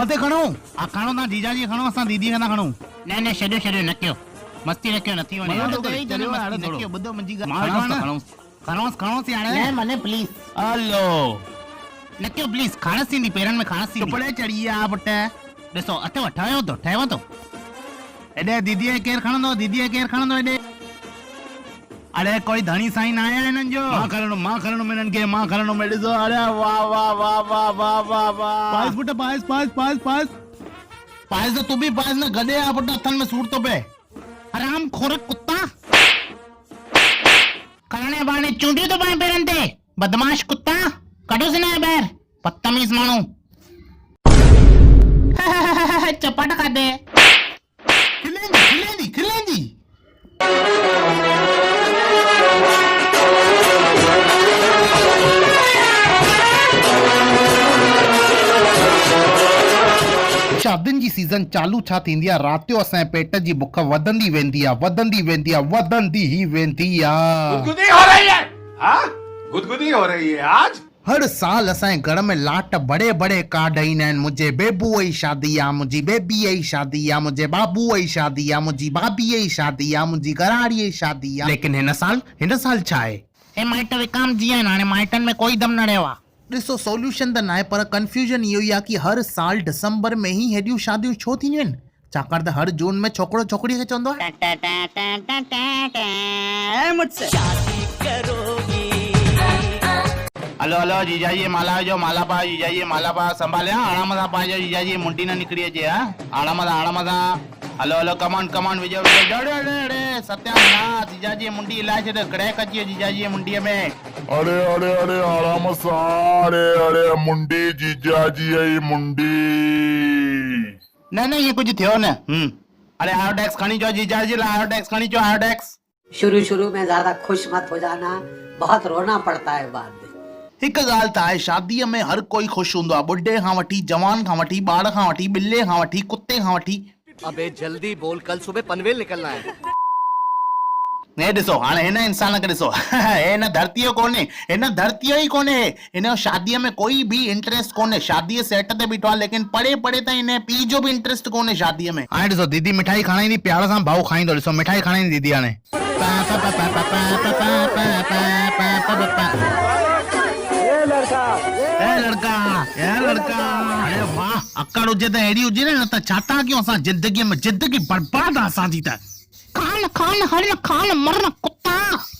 मथे खणो आ खणो ना जीजाजी खणो असां दीदी खे ना खणो न छॾियो नकियो मस्ती रखियो नथी वणे मनो हाणे तो करे, चलियो हाणे थोरो। नकियो ॿुधो मुंहिंजी खणोस खणोस यार न मने प्लीज हलो नकियो प्लीज खाणस थींदी पेरनि में खाणस थींदी चुपड़े चढ़ी आ पुट ॾिसो अथव ठहियो तो एॾे दीदी केर खणंदो दीदी केर खणंदो एॾे अरे कोई धनी साईं ना आया इन्हनि जो मां खणणो इन्हनि खे मां खणणो में ॾिसो अरे वाह वाह वाह वाह वाह वाह वाह पाइस पुट पाइस तो तू भी पाइस न गधे आ पुट हथनि में सूर तो पे हराम खोर कुत्ता खाने बाने चूंडियूं तो पाए पेरनि ते बदमाश कुत्ता कढोसि न ॿाहिरि बदतमीज़ माण्हू चपट खाधे खिलेंदी शादियुनि जी सीज़न चालू छा थींदी आहे राति जो असांजे पेट जी बुख वधंदी वेंदी आहे वधंदी ही वेंदी आहे गुदगुदी हो रही है हाँ गुदगुदी हो रही है आज हर साल असांजे घर में लाट बड़े बड़े कार्ड ईंदा आहिनि मुंहिंजे बेबूअ जी शादी आहे मुंहिंजी बेबीअ जी शादी आहे मुंहिंजे बाबूअ जी शादी आहे मुंहिंजी भाभीअ जी शादी आहे मुंहिंजी घराड़ीअ जी शादी आहे लेकिन हिन साल छा आहे हे माइट विकाम जी आहिनि हाणे माइटनि में कोई दम न रहियो आहे ॾिसो सॉल्यूशन त न आहे पर कंफ्यूजन इहो ई आहे कि हर साल दिसंबर में ही हेॾियूं शादियूं छो थींदियूं आहिनि छाकाणि त हर जून में छोकिरो छोकिरीअ खे चवंदो आहे मुझसे हलो जीजाजी माला पा जीजाजी माला पा संभाले आराम सां पाइजो जीजाजी मुंडी न निकिरी अचे आराम सां हलो कमान विजो डे सत्यानाथ जीजाजी मुंडी इलाज छॾ क्रैक अची वियो जीजाजी मुंडीअ में अरे आराम सां अरे मुंडी जीजाजी आई मुंडी न ये कुछ थियो न अरे आयोडेक्स खणी जो जीजाजी ला आयोडेक्स खणी जो आयोडेक्स शुरू में ज्यादा खुश मत हो जाना बहुत रोना पड़ता है बाद में हिक ॻाल्हि त आहे शादीअ में हर कोई ख़ुशि हूंदो आहे बुढ़े खां वठी जवान खां वठी ॿार खां वठी ॿिले खां वठी कुत्ते खां वठी अबे जल्दी बोल कल सुबह पनवेल निकलना है हे ॾिसो हाणे हिन इंसान खे ॾिसो हिन धरतीअ कोन्हे हिन धरतीअ ई कोन्हे हिन शादीअ में कोई बि इंटरेस्ट कोन्हे शादीअ सेट ते बीठो आहे लेकिन परे ताईं हिन पीउ जो बि इंटरेस्ट कोन्हे शादीअ में हाणे ॾिसो दीदी मिठाई खाराईंदी प्यार सां भाऊ खाईंदो ॾिसो मिठाई खाराईंदी दीदी हाणे लड़का अरे वाह अकड़ हुजे त अहिड़ी हुजे न त छा था कयूं असां जिंदगीअ में जिंदगी बर्बाद आहे असांजी त खान मर कुत्ता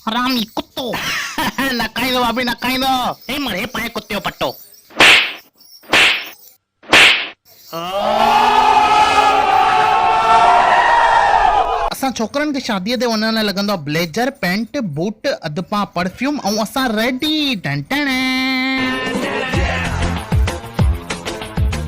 हरामी कुत्तो न खाईंदो भाभी न खाईंदो हे मरे पाए कुत्ते जो पट्टो असां छोकरनि खे शादीअ ते वञण लाइ लॻंदो आहे ब्लेजर पैंट बूट अधपा परफ्यूम ऐं असां रेडी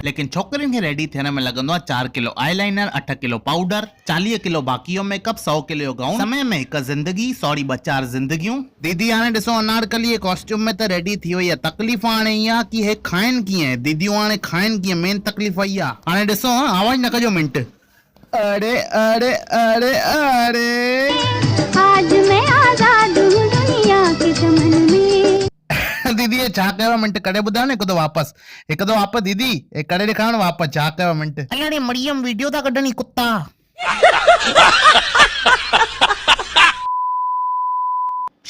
लेकिन छोकरियुनि खे रेडी थियण में लॻंदो आहे 4 kilo eyeliner 8 kilo powder 40 kilo बाकी जो मेकअप 100 किलो जो गाउन समय में हिक जिंदगी सॉरी 2-4 जिंदगियूं दीदी हाणे ॾिसो अनारकली कॉस्ट्यूम में त रेडी थी वई आहे तकलीफ़ हाणे इहा कि हे खाइनि कीअं दीदियूं हाणे खाइनि कीअं मेन तकलीफ़ इहा आहे हाणे ॾिसो आवाज़ न कजो मिंट अरे आज मैं आजाद हूँ दुनिया के चमन में दीदी छा कयो मिंट करे ॿुधायो न हिकु दफ़ो वापसि दीदी करे ॾेखारण वापसि छा कयो मिंट अरे मरियम वीडियो था कढनि कुत्ता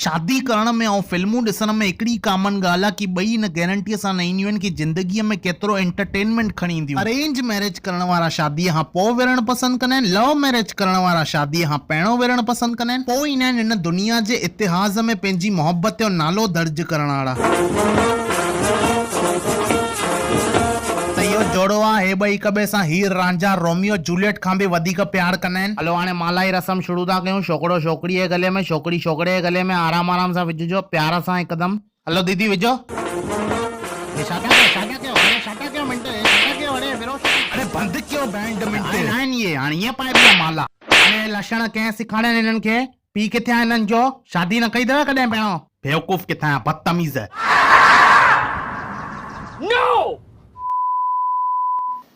शादी करण में ऐं फिल्मूं ॾिसण में हिकिड़ी कॉमन ॻाल्हि आहे कि ॿई हिन गारंटीअ सां न ईंदियूं आहिनि कि ज़िंदगीअ में केतिरो एंटरटेनमेंट खणी ईंदियूं अरेंज मैरिज करण वारा शादीअ खां पोइ विढ़ण पसंदि कंदा आहिनि लव मैरिज करण वारा शादीअ खां पहिरियों विढ़ण पसंदि कंदा आहिनि पोइ ईंदा आहिनि हिन दुनिया जे इतिहास में पंहिंजी मोहबत जो नालो दर्ज करण वारा जोड़ो आहे हे ॿई हिक ॿिए सां हीर रांझा रोमियो जूलियट खां बि वधीक प्यार कंदा आहिनि हलो हाणे मालाई रस्म शुरू था कयूं छोकिरो छोकिरीअ जे गले में छोकिरी छोकिरे जे गले में आराम सां विझिजो प्यार सां हिकदमि हलो दीदी विझो अरे बंदि कयो बैंड मिंट हाणे ईअं पाइबी आहे माला हाणे लक्षण कंहिं सेखारिया हिननि खे पीउ किथे आहे हिननि जो शादी न कई अथव कॾहिं पहिरियों बेवकूफ़ किथां आहे बदतमीज़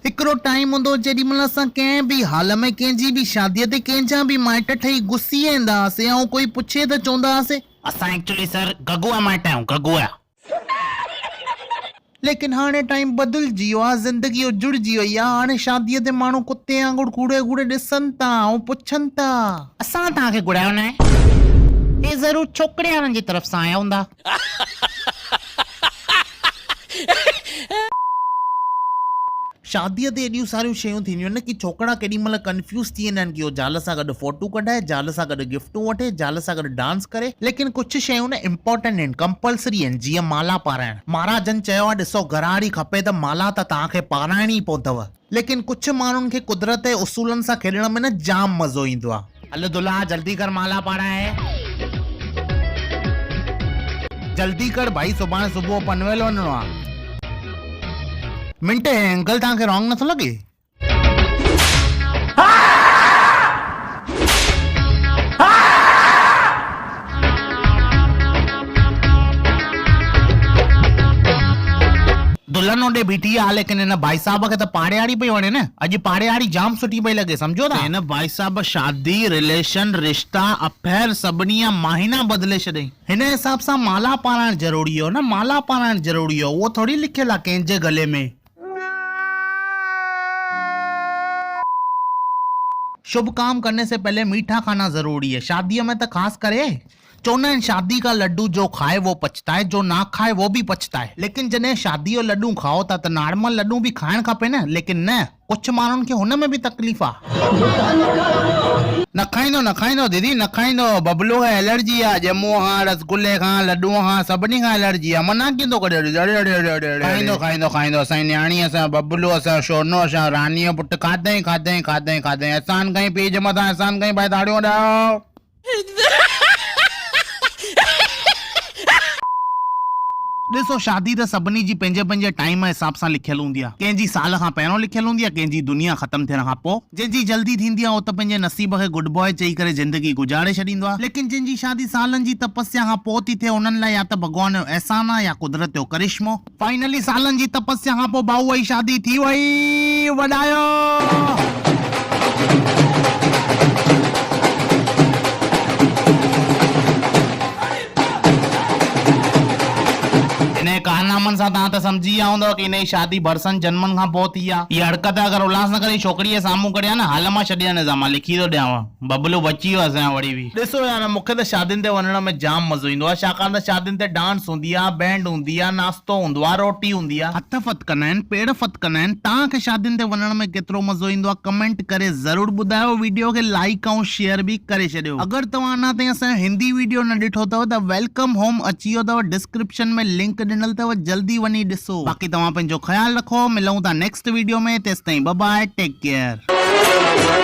हिकिड़ो टाइम हूंदो जेॾी महिल असां कंहिं बि हाल में कंहिंजी बि शादीअ ते कंहिंजा बि माइट ठही गुस्सी वेंदा हुआसीं ऐं कोई पुछे त चवंदा हुआसीं असां एक्चुअली सर गगुआ माइट आहियूं गगुआ लेकिन हाणे टाइम बदिलजी वियो आहे, ज़िंदगी उजड़जी वई आहे। हाणे शादीअ ते माण्हू कुते वांगुरु कूड़े कूड़े ॾिसनि था ऐं पुछनि था। असां तव्हांखे घुरायो न आहे, हे ज़रूर छोकिरे वारनि जी तरफ़ सां आया हूंदा। शादीअ ते एॾियूं सारियूं शयूं थींदियूं आहिनि कि छोकिरा केॾी महिल कंफ्यूज थी वेंदा आहिनि कि उहो ज़ाल सां गॾु फोटू कढाए, ज़ाल सां गॾु गिफ्टूं वठे, ज़ाल सां गॾु डांस करे। लेकिन कुझु शयूं न इम्पोर्टेंट आहिनि, कंपल्सरी आहिनि, जीअं माला पाराइण। महाराजनि चयो आहे ॾिसो घराड़ी खपे त माला त तव्हांखे पाराइणी ई पवंदव। लेकिन कुझु माण्हुनि खे कुदरत जे उसूलनि सां खेॾण में न जाम मज़ो ईंदो आहे। हल दुल्हा जल्दी कर, माला पाराए। जल्दी कर भाई, सुभाणे सुबुह पनवेल वञिणो आहे। मिंट, अंकल तव्हांखे रॉन्ग नथो लॻे? दुल्हन ओॾे बीठी आहे, लेकिन हिन भाई साहब खे त पाड़ेवाड़ी पई वणे न। अॼु पाड़ेवाड़ी जाम सुठी पई लॻे, सम्झो था? हिन भाई साहब शादी, रिलेशन, रिश्ता, अफेयर सभिनी जा माहिना बदिले छॾियईं। हिन हिसाब सां माला पाराइण ज़रूरी हो न, माला पाराइण ज़रूरी हो, उहो थोड़ी लिखियल आहे कंहिंजे गले में। शुभ काम करने से पहले मीठा खाना जरूरी है, शादी में तो खास करे। चौना शादी का लड्डू जो खाए वो पछताए, जो ना खाए वो भी पछताए। लेकिन जॾहिं शादी जो लड्डू खाओ था त नॉर्मल लड्डू भी खाइण खपे न। लेकिन न, कुछ माण्हुनि खे हुन में भी तकलीफ़ आहे। न खाईंदो दीदी, न खाईंदो, बबलू खे एलर्जी आहे, ॼमूं खां, रसगुल्ले खां, लड्डूअ खां, सभिनी खां एलर्जी आहे। मना कींदो करे खाईंदो असांजी न्याणी, असां बबलू, असां शोनो, असां रानी जो पुटु खाधई एहसान कई, पीउ जे मथां एहसान कई, भाई ताड़ियूं ॾियो। ॾिसो, शादी त सभिनी जी पंहिंजे पंहिंजे टाइम हिसाब सां लिखियल हूंदी आहे। कंहिंजी साल खां पहिरियों लिखियल हूंदी आहे, कंहिंजी दुनिया ख़तम थियण खां पोइ। जंहिंजी जल्दी थींदी आहे उहो त पंहिंजे नसीब खे गुड बॉय चई करे ज़िंदगी गुजारे छॾींदो आहे। लेकिन जिनजी शादी सालनि जी तपस्या खां पोइ थी थिए, उन्हनि लाइ या त भॻवान जो एहसान आहे या कुदरत जो करिश्मो। फाइनली सालनि जी तपस्या खां पोइ भाऊ जी शादी थी वई। वॾायो। कारनामनि सां तव्हां त सम्झी विया हूंदव कि हिन जी शादी भरसन जन्मनि खां पोइ थी आहे। इहा हरकत अगरि उल्हासनगर जी छोकिरीअ जे साम्हूं करिया न, हाल मां छॾिया न, मां लिखी थो ॾियांव, बबलू बची वियो असांजो वरी बि। ॾिसो यार, मूंखे त शादियुनि ते वञण में जाम मज़ो ईंदो आहे, छाकाणि त शादियुनि ते डांस हूंदी आहे, बैंड हूंदी आहे, नाश्तो हूंदो आहे, रोटी हूंदी आहे, हथ फत कंदा आहिनि, पेड़ फत कंदा आहिनि। तव्हांखे शादियुनि ते वञण में केतिरो मज़ो ईंदो आहे, कमेंट करे ज़रूर ॿुधायो। वीडियो खे लाइक ऐं शेयर बि करे छॾियो। अगरि तव्हां अञा ताईं असांजो हिंदी वीडियो न ॾिठो अथव त वेलकम होम अची वियो अथव, डिस्क्रिप्शन में लिंक ॾिनल अथव, जल्दी वञी ॾिसो। बाक़ी तव्हां पंहिंजो ख्याल रखो, मिलूं था नेक्स्ट वीडियो में। तेसिताईं बाय बाय, टेक केयर।